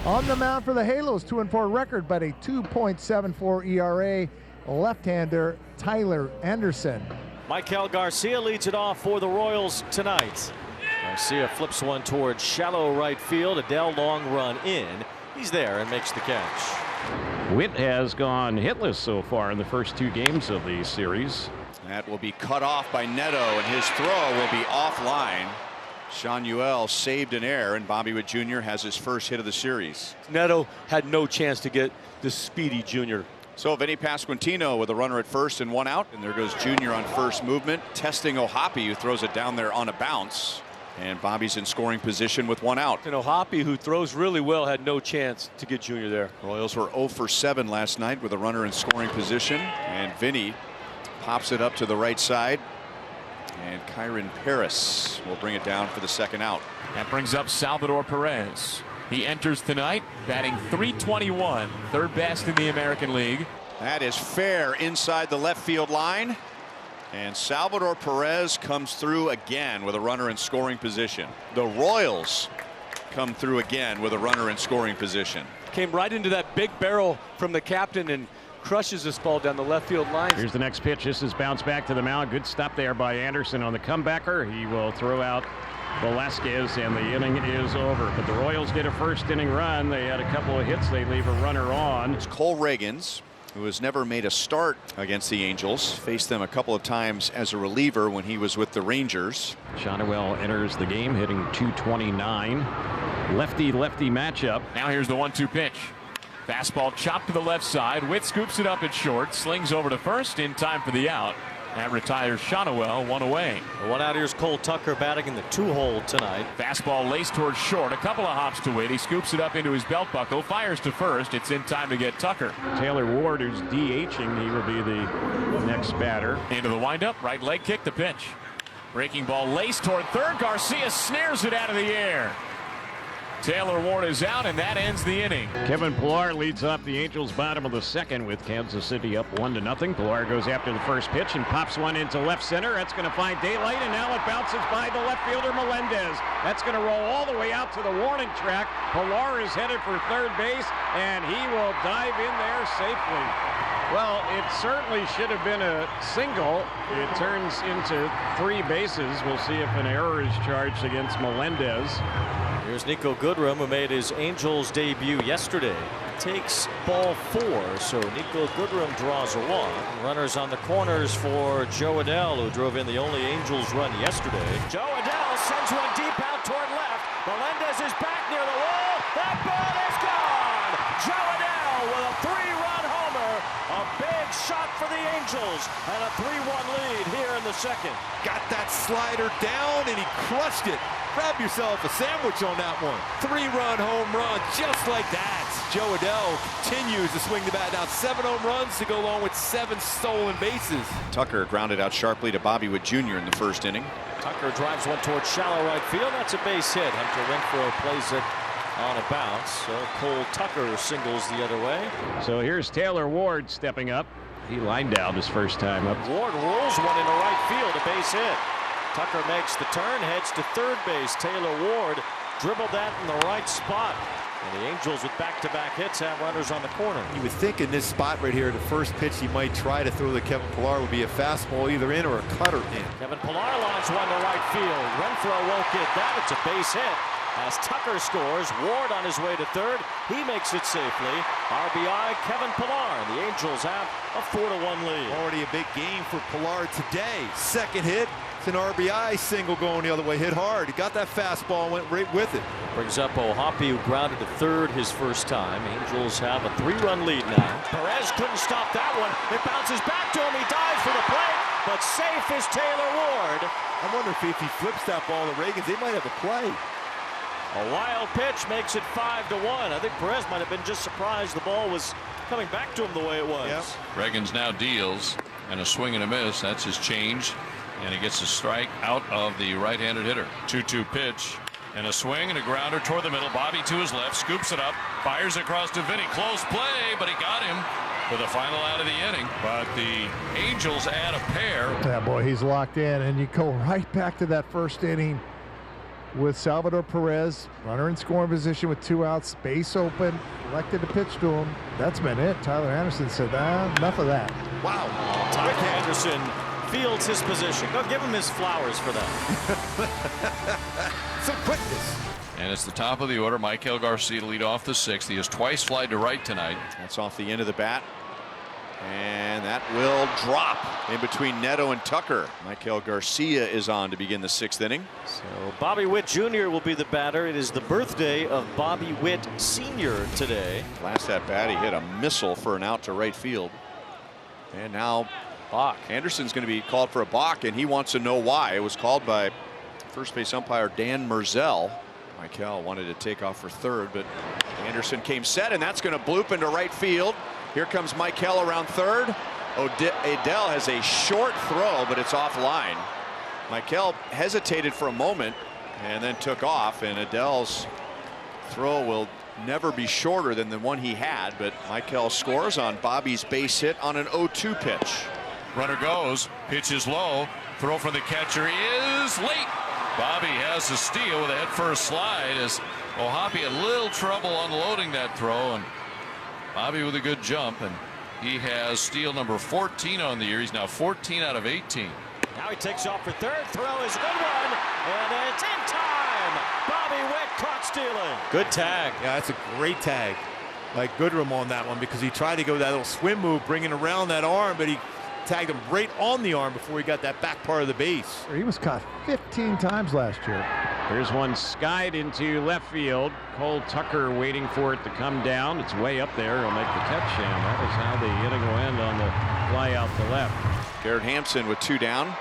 On the mound for the Halos, 2-4 record, but a 2.74 ERA. Left-hander Tyler Anderson. Michael Garcia leads it off for the Royals tonight. Garcia flips one towards shallow right field. Adele long run in. He's there and makes the catch. Witt has gone hitless so far in the first 2 games of the series. That will be cut off by Neto, and his throw will be offline. Sean Yuel saved an error, and Bobby Witt Jr. has his first hit of the series. Neto had no chance to get the speedy Jr. So Vinny Pasquantino with a runner at first and 1 out, and there goes Jr. on first movement, testing O'Hoppe, who throws it down there on a bounce. And Bobby's in scoring position with 1 out. And O'Hoppe, who throws really well, had no chance to get Jr. there. Royals were 0 for 7 last night with a runner in scoring position, and Vinny pops it up to the right side, and Kyron Paris will bring it down for the 2nd out. That brings up Salvador Perez. He enters tonight batting .321, 3rd best in the American League. That is fair inside the left field line, and Salvador Perez comes through again with a runner in scoring position. The Royals come through again with a runner in scoring position. Came right into that big barrel from the captain and crushes this ball down the left field line. Here's the next pitch. This is bounced back to the mound. Good stop there by Anderson on the comebacker. He will throw out Velasquez, and the inning is over. But the Royals get a first inning run. They had a couple of hits. They leave a runner on. It's Cole Reagans, who has never made a start against the Angels. Faced them a couple of times as a reliever when he was with the Rangers. Shotwell enters the game hitting .229. Lefty-lefty matchup. Now here's the 1-2 pitch. Fastball chopped to the left side. Witt scoops it up at short, slings over to first in time for the out. That retires Shotwell 1 away. The 1 out. Here's Cole Tucker batting in the 2-hole tonight. Fastball laced towards short. A couple of hops to Witt. He scoops it up into his belt buckle, fires to first. It's in time to get Tucker. Taylor Ward, who's DHing, he will be the next batter. Into the windup, right leg kick, the pitch. Breaking ball laced toward third. Garcia snares it out of the air. Taylor Ward is out, and that ends the inning. Kevin Pillar leads off the Angels bottom of the 2nd with Kansas City up 1-0. Pillar goes after the first pitch and pops one into left center. That's going to find daylight, and now it bounces by the left fielder Melendez. That's going to roll all the way out to the warning track. Pillar is headed for 3rd base, and he will dive in there safely. Well, it certainly should have been a single. It turns into 3 bases. We'll see if an error is charged against Melendez. Here's Nico Goodrum, who made his Angels debut yesterday. Takes ball 4, so Nico Goodrum draws a walk. Runners on the corners for Joe Adele, who drove in the only Angels run yesterday. Joe Adele sends one deep out toward left. Melendez is back near the wall. That ball is gone. Joe Adele with a 3-run homer. A big shot for the Angels, and a 3-1 lead here in the 2nd. Got that slider down, and he crushed it. Grab yourself a sandwich on that one. 3-run home run, just like that. Joe Adele continues to swing the bat. Now 7 home runs to go along with 7 stolen bases. Tucker grounded out sharply to Bobby Witt Jr. in the 1st inning. Tucker drives one towards shallow right field. That's a base hit. Hunter Renfroe plays it on a bounce. So Cole Tucker singles the other way. So here's Taylor Ward stepping up. He lined out his first time up. Ward rolls one into right field, a base hit. Tucker makes the turn, heads to 3rd base. Taylor Ward dribbled that in the right spot. And the Angels, with back-to-back hits, have runners on the corner. You would think in this spot right here, the first pitch he might try to throw to Kevin Pillar would be a fastball either in or a cutter in. Kevin Pillar lines one to right field. Renfroe won't get that. It's a base hit. As Tucker scores, Ward on his way to 3rd. He makes it safely. RBI, Kevin Pillar. The Angels have a 4-1 lead. Already a big game for Pillar today. 2nd hit. It's an RBI single going the other way. Hit hard. He got that fastball and went right with it. Brings up O'Hoppe, who grounded to 3rd his first time. Angels have a 3-run lead now. Perez couldn't stop that one. It bounces back to him. He dives for the plate, but safe is Taylor Ward. I wonder if he flips that ball to Reagans, they might have a play. A wild pitch makes it 5-1. I think Perez might have been just surprised the ball was coming back to him the way it was. Yep. Reagans now deals, and a swing and a miss. That's his change. And he gets a strike out of the right-handed hitter. 2-2 pitch, and a swing and a grounder toward the middle. Bobby to his left, scoops it up, fires across to Vinny. Close play, but he got him for the final out of the inning. But the Angels add a pair. Yeah, boy, he's locked in, and you go right back to that 1st inning. with Salvador Perez, runner in scoring position with 2 outs, base open, elected to pitch to him. That's been it. Tyler Anderson said, enough of that. Wow. Tyler Anderson fields his position. Go give him his flowers for that. Some quickness. And it's the top of the order. Michael Garcia to lead off the 6th. He has twice flied to right tonight. That's off the end of the bat. And that will drop in between Neto and Tucker. Michael Garcia is on to begin the 6th inning. So Bobby Witt Jr. will be the batter. It is the birthday of Bobby Witt Sr. today. Last at bat, he hit a missile for an out to right field. And now Bach. Anderson's going to be called for a balk, and he wants to know why. It was called by first base umpire Dan Merzel. Michael wanted to take off for third, but Anderson came set, and that's going to bloop into right field. Here comes Michael around third. Adele has a short throw, but it's offline. Michael hesitated for a moment and then took off, and Adele's throw will never be shorter than the one he had, but Michael scores on Bobby's base hit on an 0-2 pitch. Runner goes, pitch is low, throw from the catcher is late. Bobby has the steal with a head first slide as O'Hoppe had a little trouble unloading that throw, and Bobby with a good jump, and he has steal number 14 on the year. He's now 14 out of 18. Now he takes off for third. Throw is a good one, and it's in time. Bobby Witt caught stealing. Good tag. Yeah, that's a great tag. Like Goodrum on that one, because he tried to go that little swim move, bringing around that arm, but he tagged him right on the arm before he got that back part of the base. He was caught 15 times last year. Here's one skied into left field. Cole Tucker waiting for it to come down. It's way up there. He'll make the catch, and that is how the inning will end on the fly out to left. Garrett Hampson with 2 down,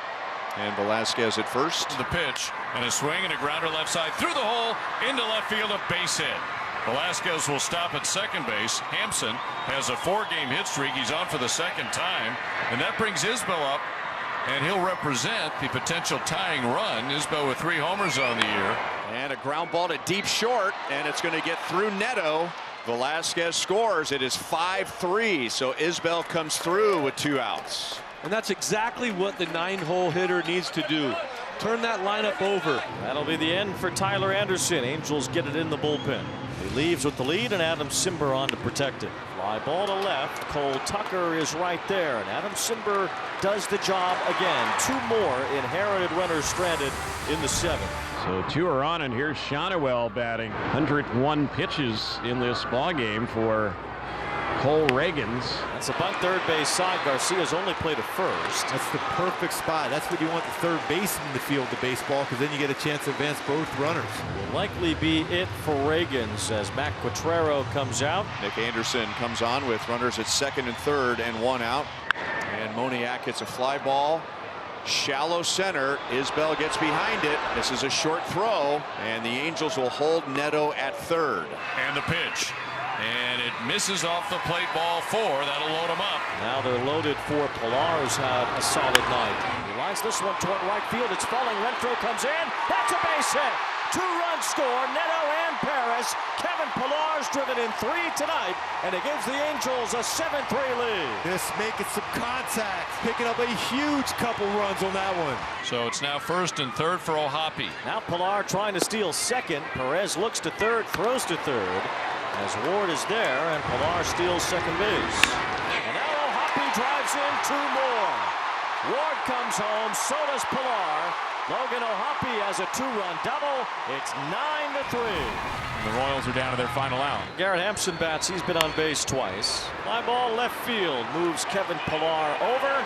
and Velasquez at first. The pitch and a swing and a grounder left side through the hole into left field, a base hit. Velasquez will stop at second base. Hampson has a 4-game hit streak. He's on for the 2nd time, and that brings Isbell up, and he'll represent the potential tying run. Isbell with 3 homers on the year. And a ground ball to deep short, and it's going to get through Neto. Velasquez scores. It is 5-3, so Isbell comes through with 2 outs. And that's exactly what the 9-hole hitter needs to do. Turn that lineup over. That'll be the end for Tyler Anderson. Angels get it in the bullpen. He leaves with the lead, and Adam Simber on to protect it. Fly ball to left. Cole Tucker is right there, and Adam Simber does the job again. 2 more inherited runners stranded in the 7th. So 2 are on, and here's Shonewell batting. 101 pitches in this ball game for Cole Reagans. That's a bunt third base side. Garcia's only played a first. That's the perfect spot. That's what you want the third baseman in the field the baseball, because then you get a chance to advance both runners. Will likely be it for Reagans as Mac Quatrero comes out. Nick Anderson comes on with runners at 2nd and 3rd and 1 out. And Moniak hits a fly ball. Shallow center. Isbell gets behind it. This is a short throw, and the Angels will hold Neto at 3rd. And the pitch. And it misses off the plate, ball 4. That'll load him up. Now they're loaded for Pilar's had a solid night. He lines this one toward right field. It's falling. Renfroe comes in. That's a base hit. 2-run score. Neto and Paris. Kevin Pilar's driven in 3 tonight, and it gives the Angels a 7-3 lead. Just making some contact, picking up a huge couple runs on that one. So it's now 1st and 3rd for O'Hoppe. Now Pilar trying to steal 2nd. Perez looks to 3rd, throws to 3rd. As Ward is there, and Pilar steals 2nd base. And now O'Hoppe drives in 2 more. Ward comes home, so does Pilar. Logan O'Hoppe has a 2-run double. It's 9-3. The Royals are down to their final out. Garrett Hampson bats. He's been on base twice. Fly ball left field moves Kevin Pilar over.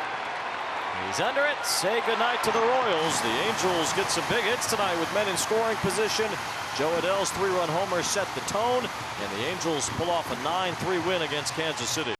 He's under it. Say goodnight to the Royals. The Angels get some big hits tonight with men in scoring position. Joe Adele's 3-run homer set the tone, and the Angels pull off a 9-3 win against Kansas City.